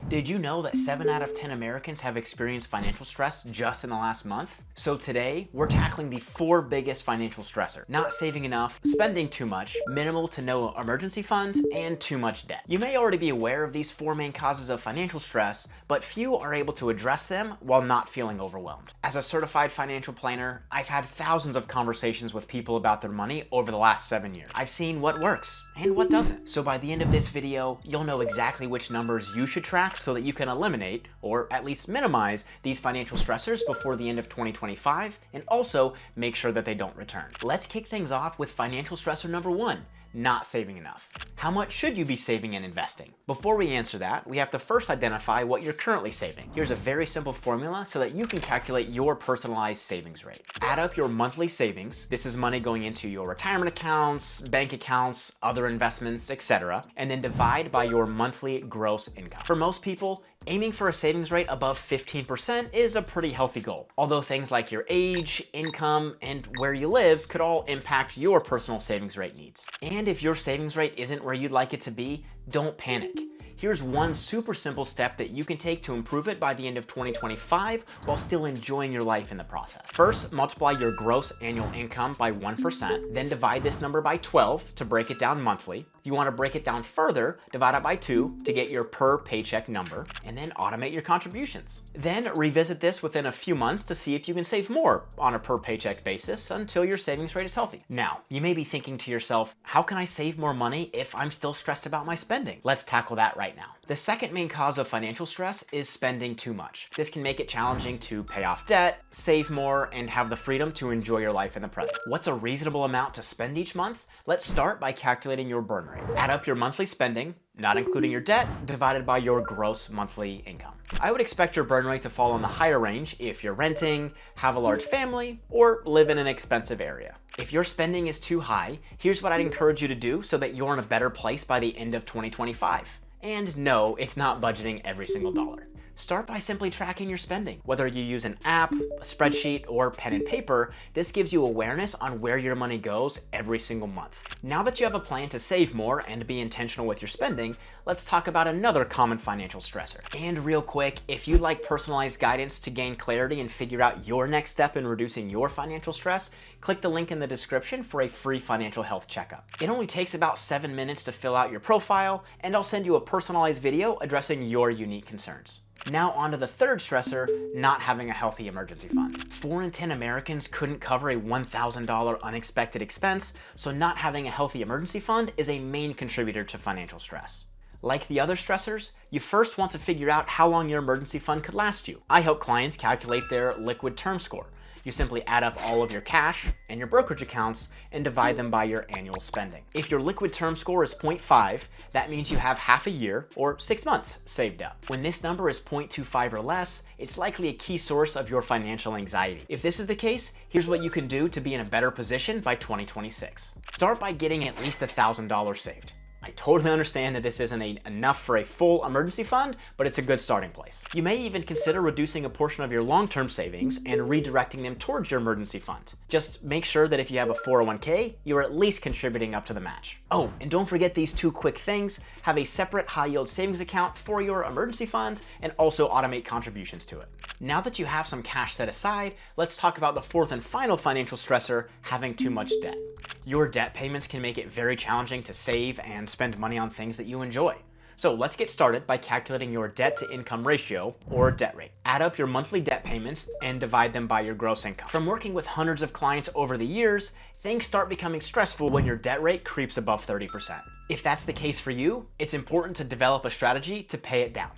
Did you know that 7 out of 10 Americans have experienced financial stress just in the last month? So today, we're tackling the 4 biggest financial stressors: not saving enough, spending too much, minimal to no emergency funds, and too much debt. You may already be aware of these 4 main causes of financial stress, but few are able to address them while not feeling overwhelmed. As a certified financial planner, I've had thousands of conversations with people about their money over the last 7 years. I've seen what works and what doesn't. So by the end of this video, you'll know exactly which numbers you should track so that you can eliminate, or at least minimize, these financial stressors before the end of 2025, and also make sure that they don't return. Let's kick things off with financial stressor number 1. Not saving enough. How much should you be saving and investing? Before we answer that, we have to first identify what you're currently saving. Here's a very simple formula so that you can calculate your personalized savings rate. Add up your monthly savings. This is money going into your retirement accounts, bank accounts, other investments, etc., and then divide by your monthly gross income. For most people, aiming for a savings rate above 15% is a pretty healthy goal, although things like your age, income, and where you live could all impact your personal savings rate needs. And if your savings rate isn't where you'd like it to be, don't panic. Here's one super simple step that you can take to improve it by the end of 2025 while still enjoying your life in the process. First, multiply your gross annual income by 1%, then divide this number by 12 to break it down monthly. If you want to break it down further, divide it by 2 to get your per paycheck number, and then automate your contributions. Then revisit this within a few months to see if you can save more on a per paycheck basis until your savings rate is healthy. Now, you may be thinking to yourself, how can I save more money if I'm still stressed about my spending? Let's tackle that right now. The second main cause of financial stress is spending too much. This can make it challenging to pay off debt, save more, and have the freedom to enjoy your life in the present. What's a reasonable amount to spend each month? Let's start by calculating your burn rate. Add up your monthly spending, not including your debt, divided by your gross monthly income. I would expect your burn rate to fall in the higher range if you're renting, have a large family, or live in an expensive area. If your spending is too high, here's what I'd encourage you to do so that you're in a better place by the end of 2025. And no, it's not budgeting every single dollar. Start by simply tracking your spending. Whether you use an app, a spreadsheet, or pen and paper, this gives you awareness on where your money goes every single month. Now that you have a plan to save more and be intentional with your spending, let's talk about another common financial stressor. And real quick, if you'd like personalized guidance to gain clarity and figure out your next step in reducing your financial stress, click the link in the description for a free financial health checkup. It only takes about 7 minutes to fill out your profile, and I'll send you a personalized video addressing your unique concerns. Now on to the third stressor, not having a healthy emergency fund. 4 in 10 Americans couldn't cover a $1,000 unexpected expense, so not having a healthy emergency fund is a main contributor to financial stress. Like the other stressors, you first want to figure out how long your emergency fund could last you. I help clients calculate their liquid term score. You simply add up all of your cash and your brokerage accounts and divide them by your annual spending. If your liquid term score is 0.5, that means you have half a year or 6 months saved up. When this number is 0.25 or less, it's likely a key source of your financial anxiety. If this is the case, here's what you can do to be in a better position by 2026. Start by getting at least $1,000 saved. I totally understand that this isn't enough for a full emergency fund, but it's a good starting place. You may even consider reducing a portion of your long-term savings and redirecting them towards your emergency fund. Just make sure that if you have a 401k, you're at least contributing up to the match. Oh, and don't forget these 2 quick things. Have a separate high-yield savings account for your emergency fund and also automate contributions to it. Now that you have some cash set aside, let's talk about the 4th and final financial stressor, having too much debt. Your debt payments can make it very challenging to save and spend money on things that you enjoy. So let's get started by calculating your debt to income ratio, or debt rate. Add up your monthly debt payments and divide them by your gross income. From working with hundreds of clients over the years, things start becoming stressful when your debt rate creeps above 30%. If that's the case for you, it's important to develop a strategy to pay it down.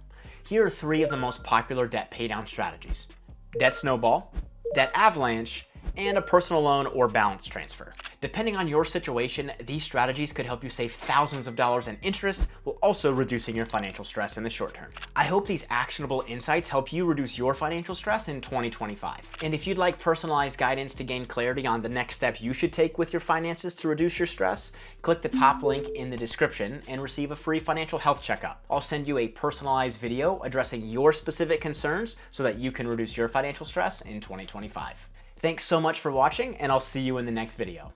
Here are 3 of the most popular debt paydown strategies: debt snowball, debt avalanche, and a personal loan or balance transfer. Depending on your situation, these strategies could help you save thousands of dollars in interest while also reducing your financial stress in the short term. I hope these actionable insights help you reduce your financial stress in 2025. And if you'd like personalized guidance to gain clarity on the next step you should take with your finances to reduce your stress, click the top link in the description and receive a free financial health checkup. I'll send you a personalized video addressing your specific concerns so that you can reduce your financial stress in 2025. Thanks so much for watching, and I'll see you in the next video.